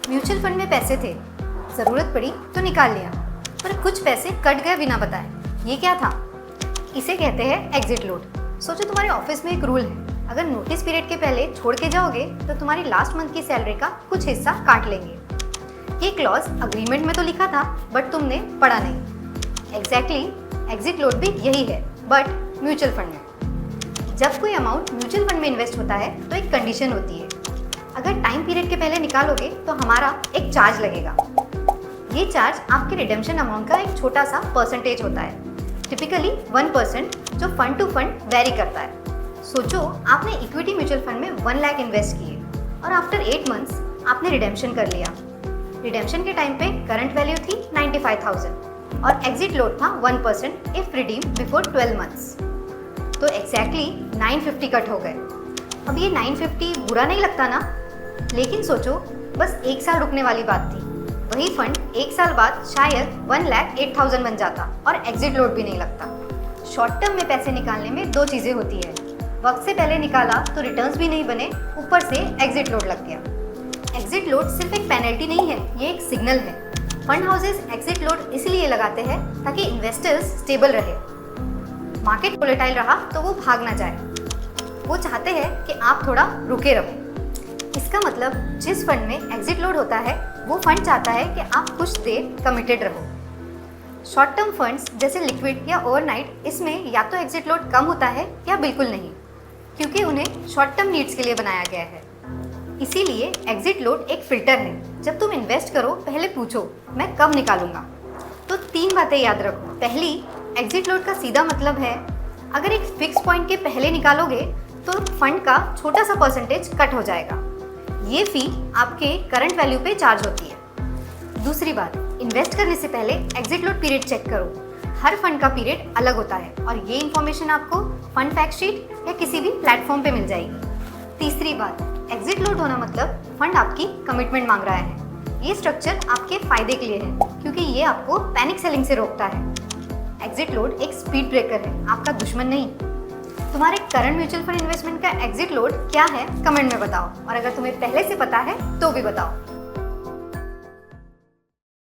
Mutual fund में पैसे थे, ज़रूरत पड़ी तो निकाल लिया, पर कुछ पैसे कट गए बिना बताए। ये क्या था? इसे कहते हैं एग्जिट लोड। सोचो तुम्हारे ऑफिस में एक रूल है, अगर नोटिस पीरियड के पहले छोड़ के जाओगे तो तुम्हारी लास्ट मंथ की सैलरी का कुछ हिस्सा काट लेंगे। ये क्लॉज अग्रीमेंट में तो लिखा था, बट तुमने पढ़ा नहीं। एग्जैक्टली एग्जिट लोड भी यही है, बट म्यूचुअल फंड में। जब कोई अमाउंट म्यूचुअल फंड में इन्वेस्ट होता है तो एक कंडीशन होती है, अगर टाइम पीरियड के पहले निकालोगे तो हमारा एक चार्ज लगेगा। ये चार्ज आपके रिडेम्पशन अमाउंट का एक छोटा सा परसेंटेज होता है, टिपिकली 1%, जो फंड टू फंड वेरी करता है। सोचो आपने इक्विटी म्यूचुअल फंड में 1 लाख इन्वेस्ट किए और आफ्टर 8 मंथ्स आपने रिडेम्पशन कर लिया। रिडेम्पशन के टाइम पे करंट वैल्यू थी 95,000 और एग्जिट लोड था 1% इफ रिडीम बिफोर 12 मंथ्स। तो एग्जैक्टली 950 कट हो गए। अब ये 950 बुरा नहीं लगता ना? लेकिन सोचो बस 1 साल रुकने वाली बात थी, वही फंड 1 साल बाद शायद 1,08,000 बन जाता और एग्जिट लोड भी नहीं लगता। शॉर्ट टर्म में पैसे निकालने में 2 चीज़ें होती है, वक्त से पहले निकाला तो रिटर्न्स भी नहीं बने, ऊपर से एग्जिट लोड लग गया। एग्जिट लोड सिर्फ एक पेनल्टी नहीं है, ये एक सिग्नल है। फंड हाउसेस एग्जिट लोड इसलिए लगाते हैं ताकि इन्वेस्टर्स स्टेबल रहे। मार्केट वोलेटाइल रहा तो वो भाग ना जाए, वो चाहते हैं कि आप थोड़ा रुके रहो। इसका मतलब जिस फंड में एग्जिट लोड होता है वो फंड चाहता है कि आप कुछ देर कमिटेड रहो। शॉर्ट टर्म फंड्स जैसे लिक्विड या ओवरनाइट, इसमें या तो एग्जिट लोड कम होता है या बिल्कुल नहीं, क्योंकि उन्हें शॉर्ट टर्म नीड्स के लिए बनाया गया है। इसीलिए एग्जिट लोड एक फिल्टर है। जब तुम इन्वेस्ट करो पहले पूछो मैं कब निकालूंगा। तो 3 बातें याद रखो। पहली, एग्जिट लोड का सीधा मतलब है अगर एक फिक्स पॉइंट के पहले निकालोगे तो फंड का छोटा सा परसेंटेज कट हो जाएगा। ये फी आपके करंट वैल्यू पे चार्ज होती है। दूसरी बात, इन्वेस्ट करने से पहले एग्जिट लोड पीरियड चेक करो। हर फंड का पीरियड अलग होता है और ये इन्फॉर्मेशन आपको फंड फैक्ट शीट या किसी भी प्लेटफॉर्म पे मिल जाएगी। तीसरी बात, एग्जिट लोड होना मतलब फंड आपकी कमिटमेंट मांग रहा है। ये स्ट्रक्चर आपके फायदे के लिए है, क्योंकि ये आपको पैनिक सेलिंग से रोकता है। एग्जिट लोड एक स्पीड ब्रेकर है, आपका दुश्मन नहीं। तुम्हारे करंट म्यूचुअल फंड इन्वेस्टमेंट का एग्जिट लोड क्या है कमेंट में बताओ, और अगर तुम्हें पहले से पता है तो भी बताओ।